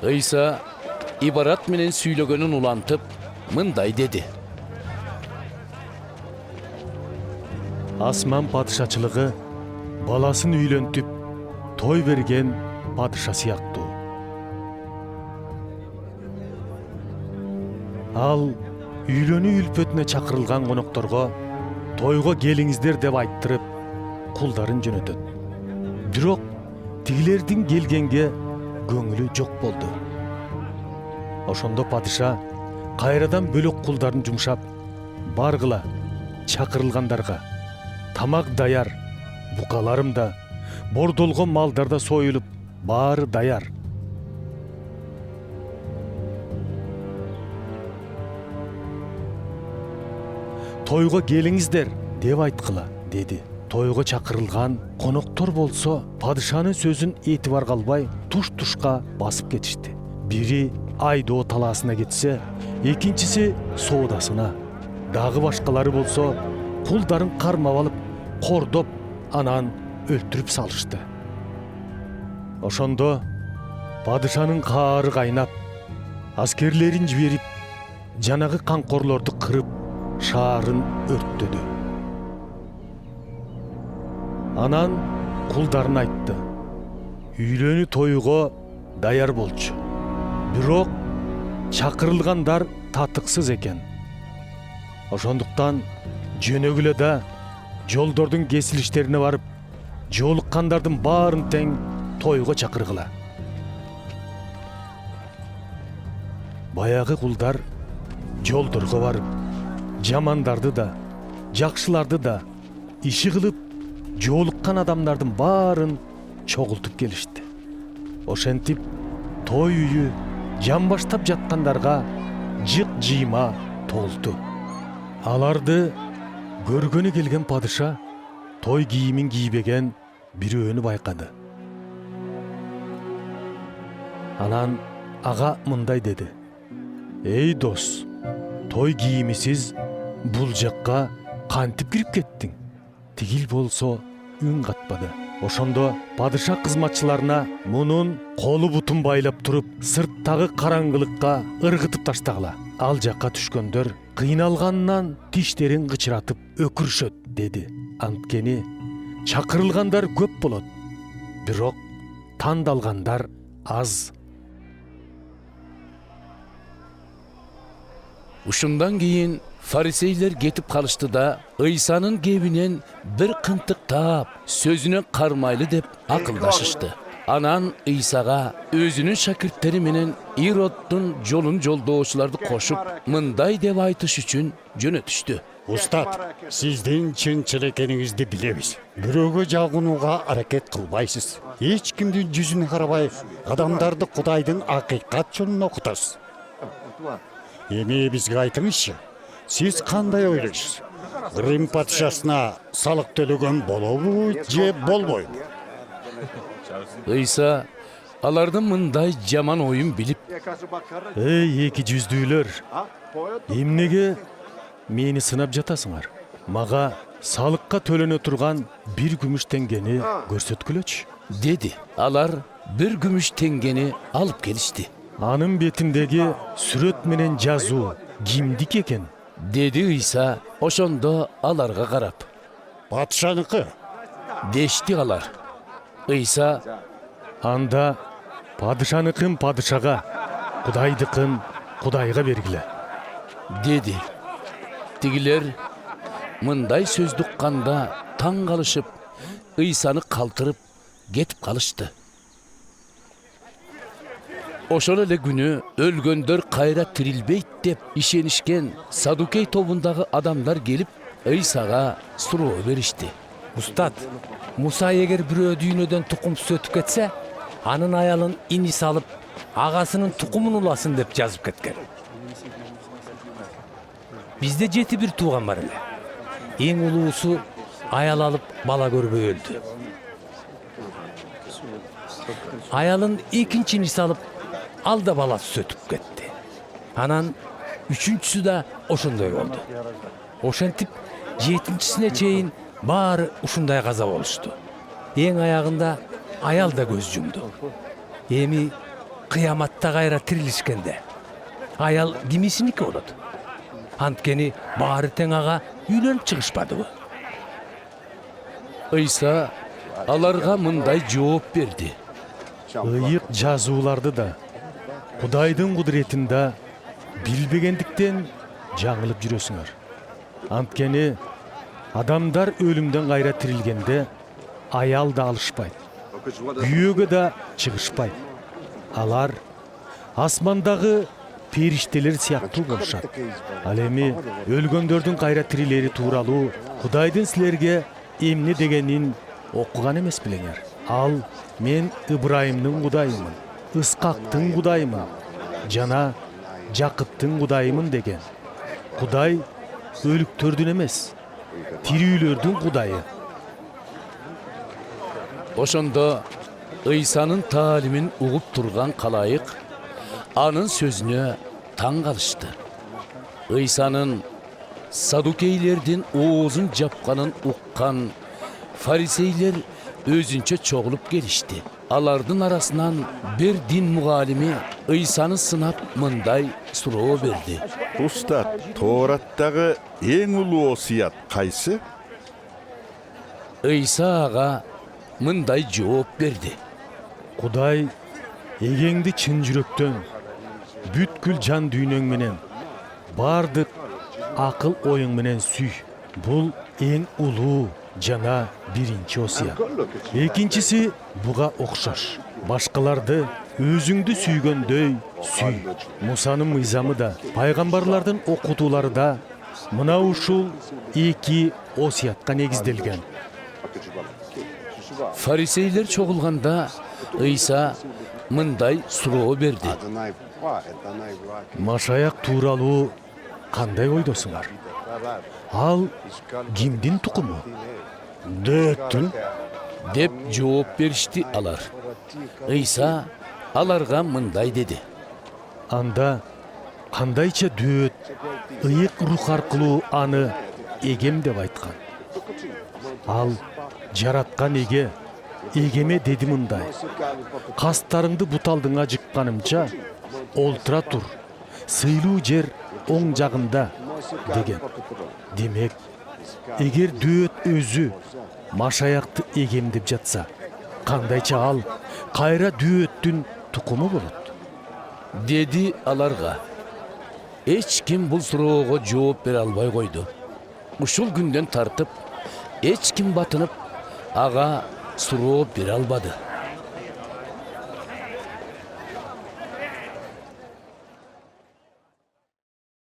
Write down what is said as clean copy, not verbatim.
Ыйса ибарат менен сүйлөгөнүн улантып, мындай деди. Асман падышачылыгы баласын үйлөнтүп, той берген падыша сыяктуу. Ал үйлөнүү үлпөтүнө чакырылган конокторго тойго келиңиздер деп айттырып, кулдарын жөнөтөт. Бирок тигилердин келгенге көңүлү жок болду. Ошондо падыша кайрадан бөлөк кулдарын жумшап, баргыла чакырылгандарга тамак даяр, букаларым да, бордолгон малдар да союлуп, баары даяр. Тойго келиңиздер деп айткыла, деди. Тойго чакырылган коноктор болсо, падышанын сөзүн этибарга албай, туш-тушка басып кетишти. Бири айдоо талаасына кетсе, экинчиси соодасына. Дагы башкалары болсо, кулдарын кармап алып, кордоп, анан өлтүрүп салышты. Ошондо падышанын каары кайнап, аскерлерин жиберип, жанагы канкорлорду кырып, шаарын өрттөдү. Анан кулдарын айтты: үйлөнүү тойго даяр болчу. Бирок чакырылгандар татыксыз экен. Ошондуктан жөнөгүлө да жолдордун кесилиштерине барып, жолуккандардын баарын тең тойго чакыргыла. Баягы кулдар жолдорго барып, жамандарды да, жакшыларды да иши кылып, жолуккан адамдардын баарын чогултуп келишти. Ошентип той үйү жамбаштап жаткандарга жык-жыйма толду. Аларды көргөнү келген падыша той кийимин кийбеген бирөөнү байкады. Анан ага мындай деди: "Эй дос, той кийимисиз бул жакка кантип кирип кеттиң?" Тигил болсо үн катпады. Ошондо падыша кызматчыларына мунун колу бутун байлап туруп, сырттагы караңгылыкка ыргытып таштагыла. Ал жакка түшкөндөр кыйналганынан тиштерин кычыратып өкүрүшөт, деди. Анткени чакырылгандар көп болот, бирок тандалгандар аз. Ушундан кийин фарисейлер кетип калышты да, Ыйсанын кебинен бир кынтык таап, сөзүнө кармайлы деп акылдашышты. Анан Ыйсага өзүнүн шакирттери менен Ироддун жолун жолдоочуларды кошуп, мындай деп айтыш үчүн жөнөтүштү: Устат, сиздин чынчыл экениңизди билебиз. Бирөөгө жагынууга аракет кылбайсыз. Эч кимдин жүзүнө карабай, адамдарды Кудайдын акыйкат жолуна окутасыз. Эми бизге айтыңызчы, сиз кандай ойлойсуз? Рим падышасына салык төлөгөн болобу же болбойбу? Ыйса алардын мындай жаман оюн билип: Эй, эки жүздүүлөр, эмнеге мени сынап жатасыңар? Мага салыкка төлөнө турган бир күмүш теңгени көрсөткүлөчү, деди. Алар бир күмүш теңгени алып келишти. Анын бетиндеги сүрөт менен жазуу кимдики экен? Деди Ыйса. Ошондо аларга карап: Падышаныкы, дешти алар. Ыйса: Анда падышаныкын падышага, Кудайдыкын Кудайга бергиле, деди. Тигилер мындай сөздү укканда таң калышып, Ыйсаны калтырып кетип калышты. Ошол эле күнү өлгөндөр кайра тирилбейт деп ишенишкен Садукей тобундагы адамдар келип, Ыйсага суроо беришти: Устат, Муса эгер бирөө дүйнөдөн тукумсуз өтүп кетсе, анын аялын ини салып, агасынын тукумун уласын деп жазып кеткен. Бизде 7 бир тууган бар эле. Эң улуусу аял алып бала көрбөй өлдү. Аялын экинчини салып, ал да баласыз өтүп кетти. Анан үчүнчүсү да ошондой болду. Ошентип 7-сине чейин баары ушундай каза болушту. Эң аягында аял да көз жумду. Эми кыяматта кайра тирилишкенде аял кимисиники болот? Анткени баары тең ага үйлөнүп чыгышпадыбы? ыйса аларга мындай жооп берди: ыйык жазууларды да Кудайдын кудуретинде билбегендиктен жаңылып жүрөсүңөр. Анткени адамдар өлүмдөн кайра тирилгенде аял да алышпайт, күйөөгө да чыгышпайт. Алар асмандагы периштелер сыяктуу болушат. Ал эми өлгөндөрдүн кайра тирилери тууралуу Кудайдын силерге эмне дегенин окуган эмес билеңер. Ал мен Ыбрайымдын Кудайымын, Ыскактын Кудайымын жана Жакыптын Кудайымын деген. Кудай өлүктөрдүн эмес, тирүүлөрдүн Кудайы. Ошондо ыйсанын таалимин угуп турган калайык анын сөзүнө таң калышты. ыйсанын садукейлердин оозун жапканын уккан фарисейлер өзүнчө чогулуп келишти. Алардын арасынан бир дин мугалими ыйсаны сынап мындай суроо берди: Устат, Тоораттагы эң улуу осуят кайсы? ыйса ага мындай жооп берди: Кудай эгеңди чын жүрөктөн, бүткүл жан дүйнөң менен, бардык акыл оюң менен сүй. Бул эң улуу жана биринчи осуят. Экинчиси буга окшош: башкаларды өзүңдү сүйгөндөй сүй. Мусанын мыйзамы да, пайгамбарлардын окутуулары да мына ушул эки осуятка негизделген. Фарисейлер чогулганда ыйса мындай суроо берди: Машаяк тууралуу кандай ойдосуңар? Ал кимдин тукуму? Дөөттүн. деп жооп беришти алар. ыйса аларга мындай деди: Анда кандайча дөөт ыйык рух аркылуу аны эгем деп айткан? Ал жараткан эге эгеме деди мындай: кастарыңды буталдыңа жыкканымча олтура тур, сыйлуу жер оң жагында деген. Демек, эгер дөөт өзү машаякты эгем деп жатса, кандайча ал кайра дөөттүн тукуму болот? деди аларга. Эч ким бул суроого жооп бере албай койду. Ушул күндөн тартып эч ким батынып ага суроо бере албады.